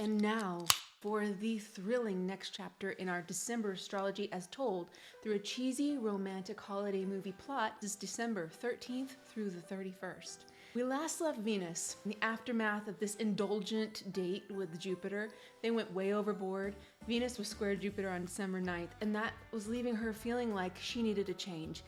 And now for the thrilling next chapter in our December astrology as told through a cheesy romantic holiday movie plot. This is December 13th through the 31st. We last left Venus in the aftermath of this indulgent date with Jupiter. They went way overboard. Venus was square Jupiter on December 9th, and that was leaving her feeling like she needed a change.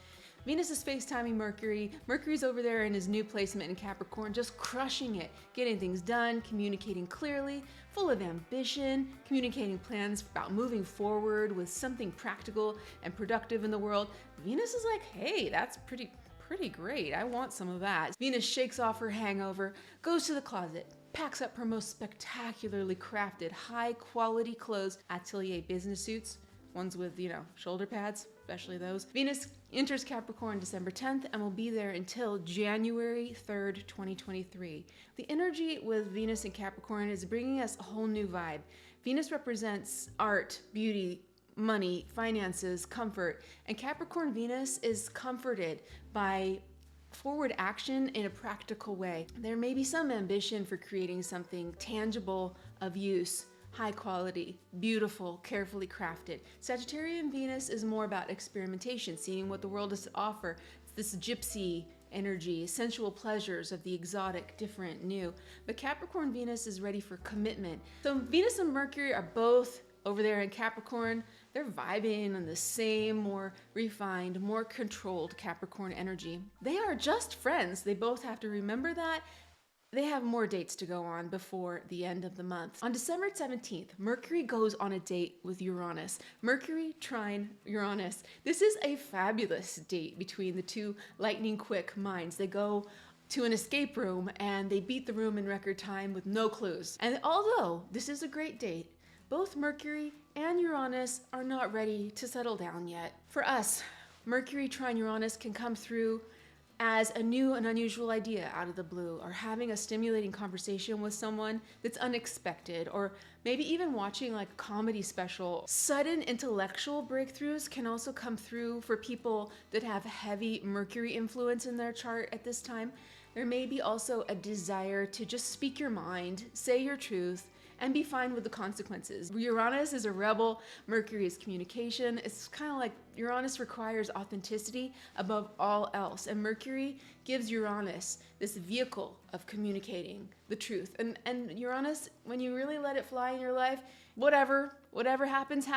Venus is FaceTiming Mercury. Mercury's over there in his new placement in Capricorn, just crushing it, getting things done, communicating clearly, full of ambition, communicating plans about moving forward with something practical and productive in the world. Venus is like, hey, that's pretty great. I want some of that. Venus shakes off her hangover, goes to the closet, packs up her most spectacularly crafted, high-quality clothes, atelier business suits, ones with, shoulder pads, especially those. Venus enters Capricorn December 10th and will be there until January 3rd, 2023. The energy with Venus in Capricorn is bringing us a whole new vibe. Venus represents art, beauty, money, finances, comfort, and Capricorn Venus is comforted by forward action in a practical way. There may be some ambition for creating something tangible of use, high quality, beautiful, carefully crafted. Sagittarian Venus is more about experimentation, seeing what the world has to offer. It's this gypsy energy, sensual pleasures of the exotic, different, new. But Capricorn Venus is ready for commitment. So Venus and Mercury are both over there in Capricorn. They're vibing on the same, more refined, more controlled Capricorn energy. They are just friends. They both have to remember that. They have more dates to go on before the end of the month. On December 17th, Mercury goes on a date with Uranus. Mercury, trine, Uranus. This is a fabulous date between the two lightning-quick minds. They go to an escape room and they beat the room in record time with no clues. And although this is a great date, both Mercury and Uranus are not ready to settle down yet. For us, Mercury trine Uranus can come through as a new and unusual idea out of the blue, or having a stimulating conversation with someone that's unexpected, or maybe even watching like a comedy special. Sudden intellectual breakthroughs can also come through for people that have heavy Mercury influence in their chart at this time. There may be also a desire to just speak your mind, say your truth, and be fine with the consequences. Uranus is a rebel, Mercury is communication. It's kind of like Uranus requires authenticity above all else, and Mercury gives Uranus this vehicle of communicating the truth. And Uranus, when you really let it fly in your life, whatever happens,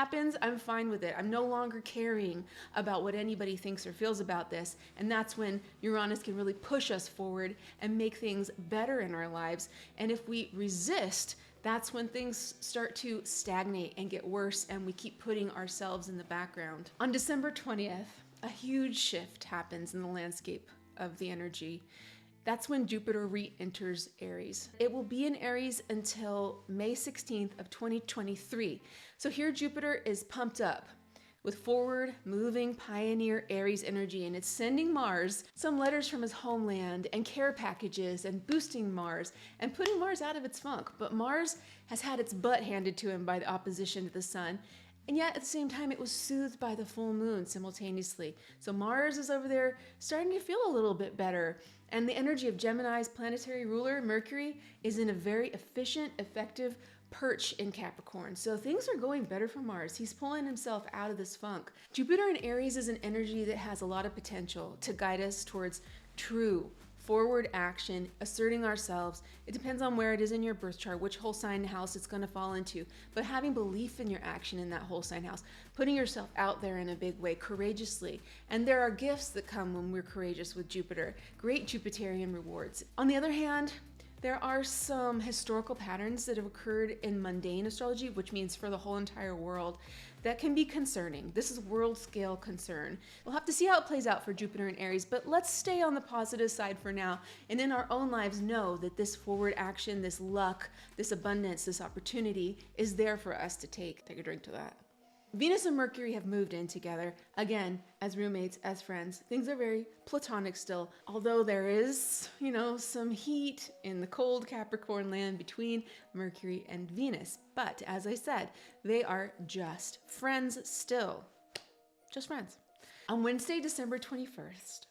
I'm fine with it. I'm no longer caring about what anybody thinks or feels about this. And that's when Uranus can really push us forward and make things better in our lives. And if we resist, that's when things start to stagnate and get worse, and we keep putting ourselves in the background. On December 20th, a huge shift happens in the landscape of the energy. That's when Jupiter re-enters Aries. It will be in Aries until May 16th of 2023. So here Jupiter is pumped up with forward, moving, pioneer Aries energy, and it's sending Mars some letters from his homeland and care packages and boosting Mars and putting Mars out of its funk. But Mars has had its butt handed to him by the opposition to the sun, and yet at the same time it was soothed by the full moon simultaneously. So Mars is over there starting to feel a little bit better, and the energy of Gemini's planetary ruler, Mercury, is in a very efficient, effective perch in Capricorn. So things are going better for Mars. He's pulling himself out of this funk. Jupiter in Aries is an energy that has a lot of potential to guide us towards true forward action, asserting ourselves. It depends on where it is in your birth chart, which whole sign house it's going to fall into, but having belief in your action in that whole sign house, putting yourself out there in a big way, courageously. And there are gifts that come when we're courageous with Jupiter, great Jupiterian rewards. On the other hand, there are some historical patterns that have occurred in mundane astrology, which means for the whole entire world, that can be concerning. This is world scale concern. We'll have to see how it plays out for Jupiter in Aries, but let's stay on the positive side for now, and in our own lives know that this forward action, this luck, this abundance, this opportunity is there for us to take. Take a drink to that. Venus and Mercury have moved in together, again, as roommates, as friends. Things are very platonic still, although there is, some heat in the cold Capricorn land between Mercury and Venus. But as I said, they are just friends still. Just friends. On Wednesday, December 21st,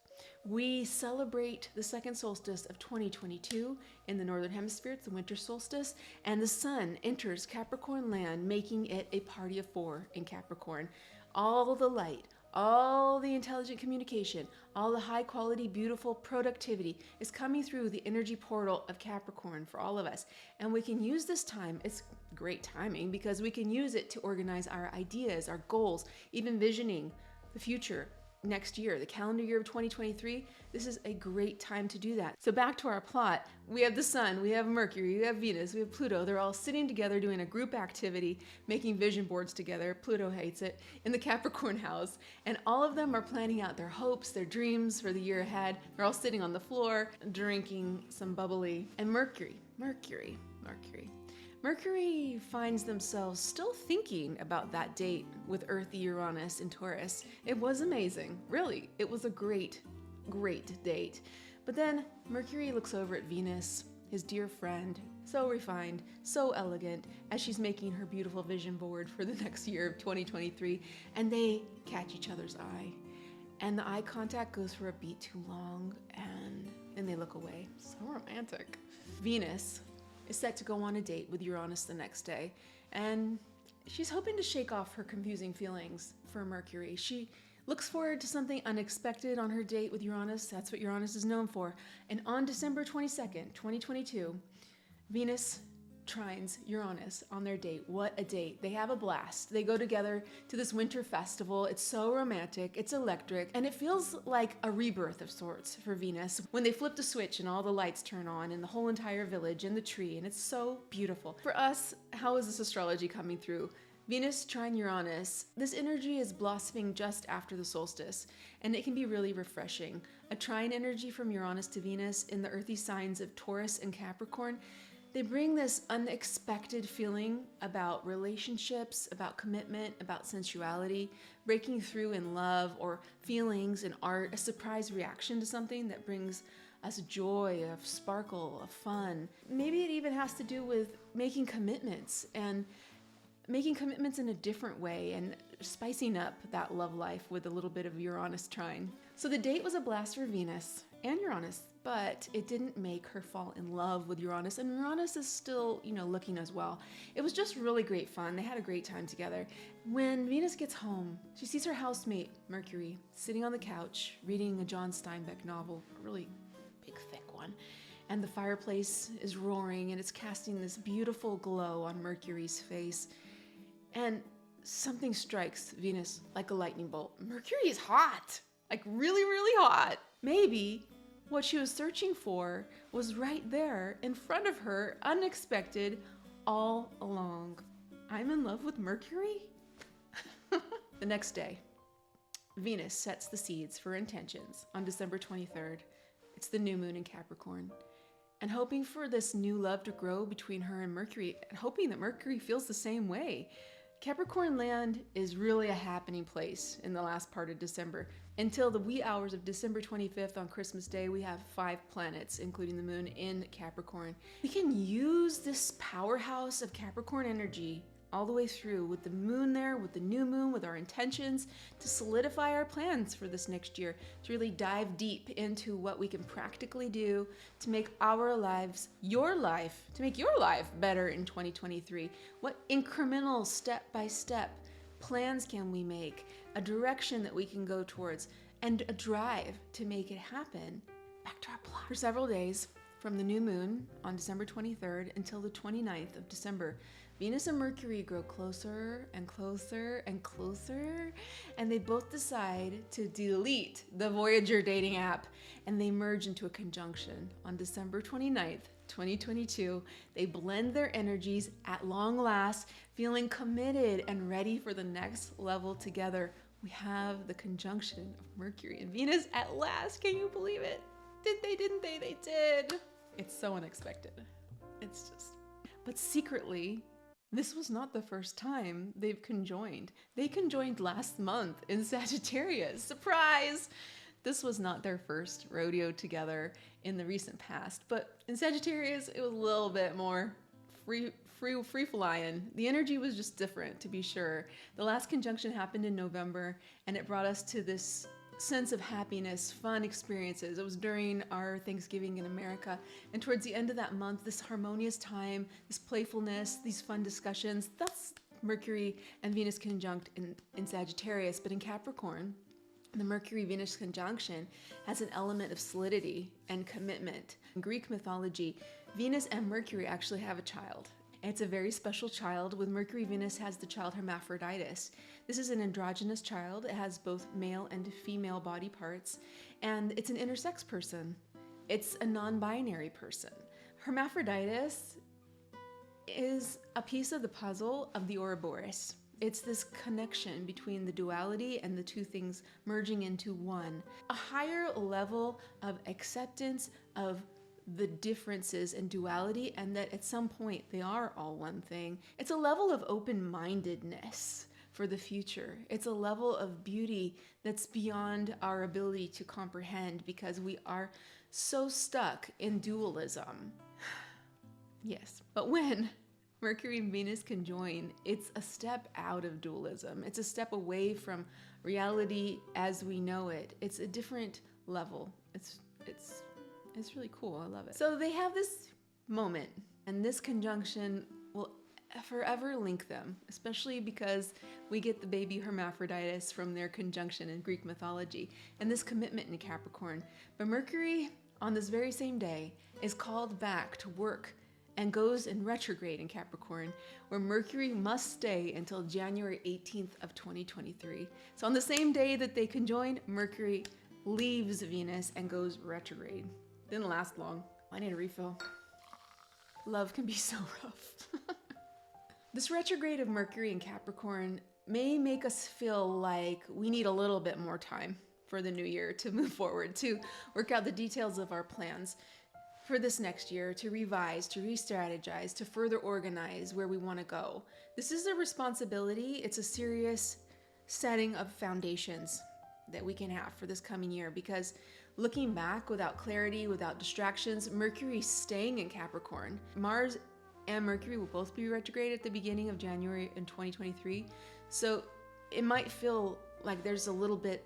We celebrate the second solstice of 2022 in the Northern Hemisphere. It's the winter solstice, and the sun enters Capricorn land, making it a party of 4 in Capricorn. All the light, all the intelligent communication, all the high quality, beautiful productivity is coming through the energy portal of Capricorn for all of us. And we can use this time, it's great timing, because we can use it to organize our ideas, our goals, even visioning the future. Next year, the calendar year of 2023, this is a great time to do that. So back to our plot, we have the sun, we have Mercury, we have Venus, we have Pluto. They're all sitting together doing a group activity, making vision boards together. Pluto hates it, in the Capricorn house. And all of them are planning out their hopes, their dreams for the year ahead. They're all sitting on the floor, drinking some bubbly. And Mercury finds themselves still thinking about that date with Earthy Uranus in Taurus. It was amazing, really. It was a great date. But then Mercury looks over at Venus, his dear friend, so refined, so elegant, as she's making her beautiful vision board for the next year of 2023, and they catch each other's eye. And the eye contact goes for a beat too long, and then they look away. So romantic. Venus is set to go on a date with Uranus the next day, and she's hoping to shake off her confusing feelings for Mercury. She looks forward to something unexpected on her date with Uranus. That's what Uranus is known for. And on December 22nd, 2022, Venus trines Uranus on their date. What a date. They have a blast. They go together to this winter festival. It's so romantic, it's electric, and it feels like a rebirth of sorts for Venus when they flip the switch and all the lights turn on and the whole entire village and the tree, and it's so beautiful. For us, how is this astrology coming through? Venus trine Uranus, this energy is blossoming just after the solstice, and it can be really refreshing. A trine energy from Uranus to Venus in the earthy signs of Taurus and Capricorn, they bring this unexpected feeling about relationships, about commitment, about sensuality, breaking through in love or feelings in art, a surprise reaction to something that brings us joy, of sparkle, of fun. Maybe it even has to do with making commitments in a different way and spicing up that love life with a little bit of Uranus trine. So the date was a blast for Venus and Uranus, but it didn't make her fall in love with Uranus, and Uranus is still, looking as well. It was just really great fun. They had a great time together. When Venus gets home, she sees her housemate, Mercury, sitting on the couch, reading a John Steinbeck novel, a really big, thick one. And the fireplace is roaring, and it's casting this beautiful glow on Mercury's face. And something strikes Venus like a lightning bolt. Mercury is hot, like really, really hot. Maybe what she was searching for was right there in front of her, unexpected, all along. I'm in love with Mercury? The next day, Venus sets the seeds for intentions on December 23rd. It's the new moon in Capricorn. And hoping for this new love to grow between her and Mercury, and hoping that Mercury feels the same way. Capricorn land is really a happening place in the last part of December. Until the wee hours of December 25th on Christmas Day, we have 5 planets, including the moon, in Capricorn. We can use this powerhouse of Capricorn energy all the way through with the moon there, with the new moon, with our intentions to solidify our plans for this next year, to really dive deep into what we can practically do to make our lives, to make your life better in 2023. What incremental step-by-step plans can we make, a direction that we can go towards, and a drive to make it happen. Back to our plot. For several days, from the new moon on December 23rd until the 29th of December, Venus and Mercury grow closer and closer and closer, and they both decide to delete the Voyager dating app, and they merge into a conjunction on December 29th, 2022. They blend their energies at long last, feeling committed and ready for the next level together. We have the conjunction of Mercury and Venus at last. Can you believe it? Did they, didn't they? They did. It's so unexpected. But secretly, this was not the first time they've conjoined. They conjoined last month in Sagittarius. Surprise! This was not their first rodeo together in the recent past, but in Sagittarius, it was a little bit more free flying. The energy was just different, to be sure. The last conjunction happened in November, and it brought us to this sense of happiness, fun experiences. It was during our Thanksgiving in America. And towards the end of that month, this harmonious time, this playfulness, these fun discussions, that's Mercury and Venus conjunct in Sagittarius. But in Capricorn, the Mercury-Venus conjunction has an element of solidity and commitment. In Greek mythology, Venus and Mercury actually have a child. It's a very special child. With Mercury, Venus has the child hermaphroditus. This is an androgynous child. It has both male and female body parts, and it's an intersex person. It's a non-binary person. Hermaphroditus is a piece of the puzzle of the Ouroboros. It's this connection between the duality and the two things merging into one. A higher level of acceptance of the differences and duality, and that at some point they are all one thing. It's a level of open-mindedness for the future. It's a level of beauty that's beyond our ability to comprehend because we are so stuck in dualism. Yes, but when Mercury and Venus conjoin, it's a step out of dualism. It's a step away from reality as we know it. It's a different level. It's really cool. I love it. So they have this moment, and this conjunction will forever link them, especially because we get the baby hermaphroditus from their conjunction in Greek mythology and this commitment in Capricorn. But Mercury, on this very same day, is called back to work and goes in retrograde in Capricorn, where Mercury must stay until January 18th of 2023. So on the same day that they conjoin, Mercury leaves Venus and goes retrograde. Didn't last long. I need a refill. Love can be so rough. This retrograde of Mercury in Capricorn may make us feel like we need a little bit more time for the new year to move forward, to work out the details of our plans for this next year, to revise, to re-strategize, to further organize where we want to go. This is a responsibility. It's a serious setting of foundations that we can have for this coming year, because looking back without clarity, without distractions, Mercury staying in Capricorn. Mars and Mercury will both be retrograde at the beginning of January in 2023. So it might feel like there's a little bit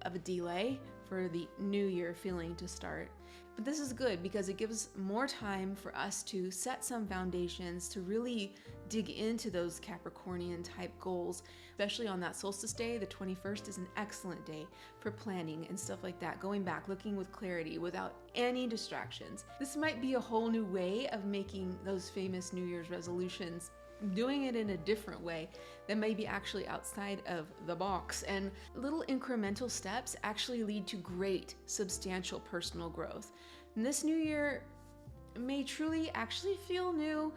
of a delay for the new year feeling to start. But this is good because it gives more time for us to set some foundations, to really dig into those Capricornian type goals, especially on that solstice day. The 21st is an excellent day for planning and stuff like that. Going back, looking with clarity, without any distractions. This might be a whole new way of making those famous New Year's resolutions, doing it in a different way that may be actually outside of the box. And little incremental steps actually lead to great, substantial personal growth. And this new year may truly actually feel new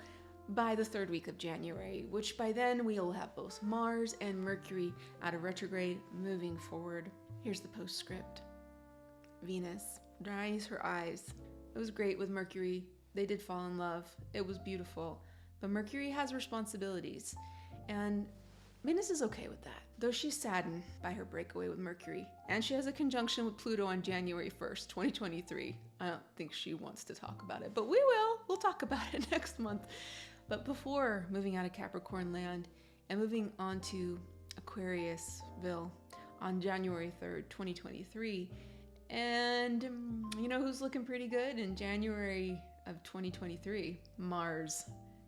by the third week of January, which by then we'll have both Mars and Mercury out of retrograde moving forward. Here's the postscript. Venus dries her eyes. It was great with Mercury. They did fall in love. It was beautiful. But Mercury has responsibilities, and Venus is okay with that, though she's saddened by her breakaway with Mercury. And she has a conjunction with Pluto on January 1st, 2023. I don't think she wants to talk about it, but we will. We'll talk about it next month. But before moving out of Capricorn land and moving on to Aquariusville on January 3rd, 2023, and you know who's looking pretty good in January of 2023? Mars.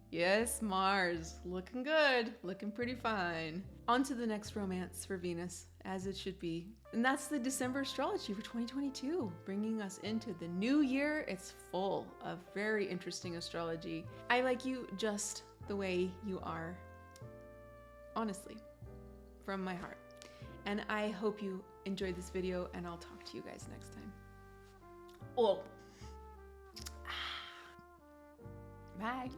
Yes, Mars, looking good, looking pretty fine. On to the next romance for Venus, as it should be. And that's the December astrology for 2022, bringing us into the new year. It's full of very interesting astrology. I like you just the way you are, honestly, from my heart. And I hope you enjoyed this video, and I'll talk to you guys next time. Oh. Bye.